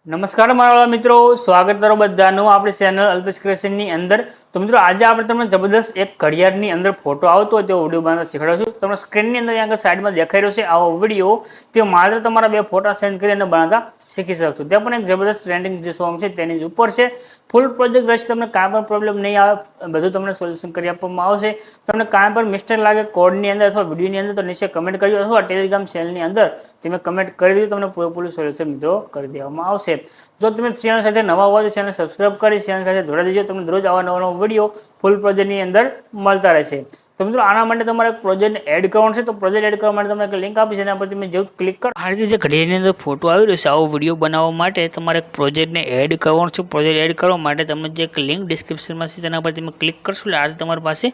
નમસ્કાર મારા મિત્રો, સ્વાગત કરો બધાનું આપણી ચેનલ અલ્પેશ ક્રિએશનની અંદર। તો મિત્રો આજે આપણે તમને જબરદસ્ત એક ઘડિયાળની અંદર ફોટો આવતો હોય તેવો વિડીયો બનાવતા શીખવાડું છું। તમને સ્ક્રીનની અંદર અહીંયા સાઈડમાં દેખાઈ રહ્યો છે આવો વિડીયો, તે માત્ર તમારા બે ફોટા સેન્ડ કરીને બનાવતા શીખી શકશો। તે પણ એક જબરદસ્ત ટ્રેન્ડિંગ જે સોંગ છે તેની જ ઉપર છે। ફૂલ પ્રોજેક્ટ રહેશે, તમને કાંઈ પણ પ્રોબ્લેમ નહીં આવે, બધું તમને સોલ્યુશન કરી આપવામાં આવશે। તમને કાંઈ પણ મિસ્ટેક લાગે કોડની અંદર અથવા વિડીયોની અંદર તો નીચે કમેન્ટ કરજો અથવા ટેલિગ્રામ ચેનલની અંદર તમે કમેન્ટ કરી દેજો, તમને પૂરેપૂરું સોલ્યુશન મિત્રો કરી દેવામાં આવશે। જો તમે ચેનલ સાથે નવા હોય તો ચેનલ સબસ્ક્રાઇબ કરી ચેનલ સાથે જોડાઈ દેજો, તમને દરરોજ આવા નવા વિડીયો ફૂલ પ્રોજેક્ટની અંદર મળતા રહેશે। તો મિત્રો આના માટે તમારે એક પ્રોજેક્ટને એડ કરવાનો છે। તો પ્રોજેક્ટ એડ કરવા માટે તમને એક લિંક આપી છે, એના પર તમે જેવું ક્લિક કરો આ રીતે જે ઘડિયાળની અંદર ફોટો આવી રહ્યો છે આવો વિડીયો બનાવવા માટે તમારે એક પ્રોજેક્ટને એડ કરવાનો છે। પ્રોજેક્ટ એડ કરવા માટે તમને જે એક લિંક ડિસ્ક્રિપ્શનમાં છે તેના પર તમે ક્લિક કરશો એટલે આ રીતે તમારી પાસે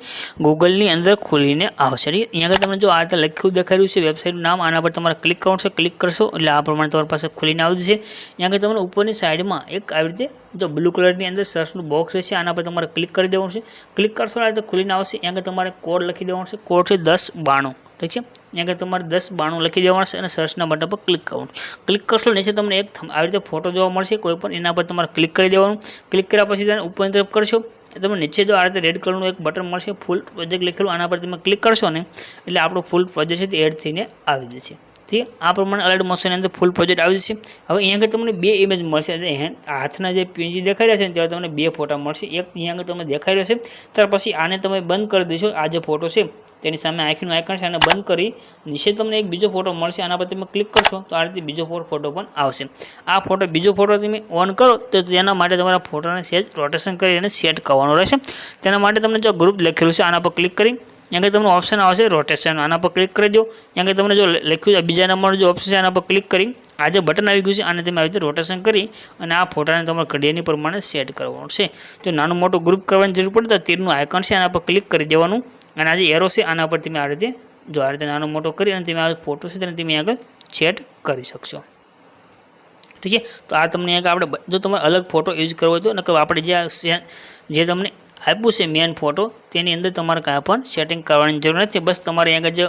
ગૂગલની અંદર ખોલીને આવશે। અહીંયા આગળ તમને જો આ રીતે લખ્યું દેખાઈ રહ્યું છે વેબસાઇટનું નામ, આના પર તમારે ક્લિક કરવાનું છે। ક્લિક કરશો એટલે આ પ્રમાણે તમારી પાસે ખોલીને આવી જશે। અહીંયા આગળ તમને ઉપરની સાઈડમાં એક આવી રીતે जो ब्लू कलर ની અંદર સર્ચનું બોક્સ છે આના પર તમારે ક્લિક કરી દેવાનું છે। ક્લિક કરશો એટલે આ રીતે ખુલીને આવશે। અહીંયા આગળ તમારે કોડ લખી દેવાનો છે, કોડ છે 1092, ઠીક છે। અહીંયા આગળ તમારે 1092 લખી દેવાનું છે અને સર્ચના બટન પર ક્લિક કરવાનું। ક્લિક કરશો નીચે તમને એક આવી રીતે ફોટો જોવા મળશે કોઈ પણ, એના પર તમારે ક્લિક કરી દેવાનું। ક્લિક કર્યા પછી તેને ઉપરની તરફ કરશો તમે નીચે જો આ રીતે રેડ કલરનું એક બટન મળશે ફૂલ પ્રોજેક્ટ લખેલું, આના પર તમે ક્લિક કરશો ને એટલે આપણો ફૂલ પ્રોજેક્ટ છે તે એડ થઈને આવી જશે। આ પ્રમાણે અલાઇટ મોશનની અંદર ફૂલ પ્રોજેક્ટ આવી જશે। હવે અહીંયા આગળ તમને બે ઇમેજ મળશે, હાથના જે પીંજી દેખાઈ રહ્યા છે ને ત્યાં તમને બે ફોટા મળશે। એક અહીંયા આગળ તમને દેખાઈ રહ્યો છે, ત્યાર પછી આને તમે બંધ કરી દેશો। આ જે ફોટો છે તેની સામે આંખનું આઇકન છે, આને બંધ કરી નીચે તમને એક બીજો ફોટો મળશે, આના પર તમે ક્લિક કરશો તો આ રીતે બીજો ફોટો પણ આવશે। આ બીજો ફોટો તમે ઓન કરો તો તેના માટે તમારા ફોટોને સેજ રોટેશન કરી અને સેટ કરવાનો રહેશે। તેના માટે તમને જો ગ્રુપ લખેલું છે આના પર ક્લિક કરી यहाँ તમને ऑप्शन આવશે रोटेशन, आना पर क्लिक कर दो। यहाँ તમને जो લખ્યું છે બીજા નંબરનો जो ऑप्शन है आना पर क्लिक करी आ जो बटन આવી ગયું છે આને તમે આવી રીતે રોટેશન કરી અને આ ફોટાને તમારે ઘડિયાળની પ્રમાણે સેટ કરવાનું છે। જો નાનું મોટું ગ્રુપ કરવાની જરૂર પડે તો તીરનું આઇકન છે આના પર ક્લિક કરી દેવાનું અને આ જે એરો છે આના પર તમે આ રીતે જો આ રીતે નાનો મોટો કરી અને તમે આ ફોટો છે તેને તમે આગળ સેટ કરી શકશો, ઠીક છે। તો આ તમને આપણે જો તમારે અલગ ફોટો યુઝ કરવો હોય તો નકર આપણે જે તમને આપ્યું છે મેન ફોટો તેની અંદર તમારે કાંઈ પણ સેટિંગ કરવાની જરૂર નથી। બસ તમારે આગળ જે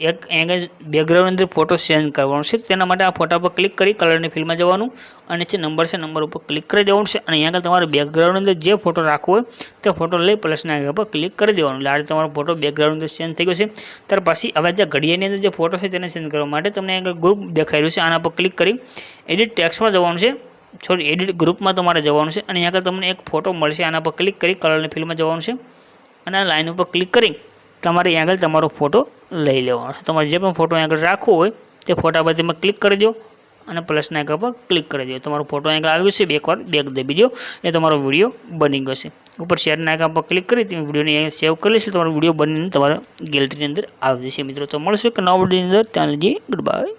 એક આગળ બેકગ્રાઉન્ડ અંદર ફોટો ચેન્જ કરવાનો છે, તેના માટે આ ફોટા પર ક્લિક કરી કલરની ફિલ્ડમાં જવાનું અને નીચે નંબર છે નંબર ઉપર ક્લિક કરી દેવાનું છે અને અહીંયા આગળ તમારે બેકગ્રાઉન્ડ અંદર જે ફોટો રાખવો હોય તે ફોટો લઈ પ્લસના આગળ પર ક્લિક કરી દેવાનું એટલે આ રીતે તમારો ફોટો બેકગ્રાઉન્ડ અંદર ચેન્જ થઈ ગયો છે। ત્યાર પછી હવે જે ઘડિયાળની અંદર જે ફોટો છે તેને ચેન્જ કરવા માટે તમને આગળ ગ્રુપ દેખાઈ રહ્યું છે, આના પર ક્લિક કરી એડિટ ટેક્સ્ટમાં જવાનું છે, સોરી એડિટ ગ્રુપમાં તમારે જવાનું છે અને અહીંયા આગળ તમને એક ફોટો મળશે, આના પર ક્લિક કરી કલરની ફિલ્ડમાં જવાનું છે અને આ લાઇન ઉપર ક્લિક કરી તમારે અહીંયા આગળ તમારો ફોટો લઈ લેવાનો છે। તમારે જે પણ ફોટો આગળ રાખવો હોય તે ફોટા પર તમે ક્લિક કરી દો અને પ્લસના આગળ પર ક્લિક કરી દો। તમારો ફોટો આગળ આવી ગયો છે, એકવાર બેક દબી દો એટલે તમારો વિડીયો બની ગયો છે। ઉપર શેરના આગળ પર ક્લિક કરી તમે વિડીયોને સેવ કરી લેશો, તમારો વિડીયો બનીને તમારા ગેલેરીની અંદર આવી જશે। મિત્રો તો મળશું એક નવા વિડીયોની અંદર, ત્યાં લગી ગુડ બાય।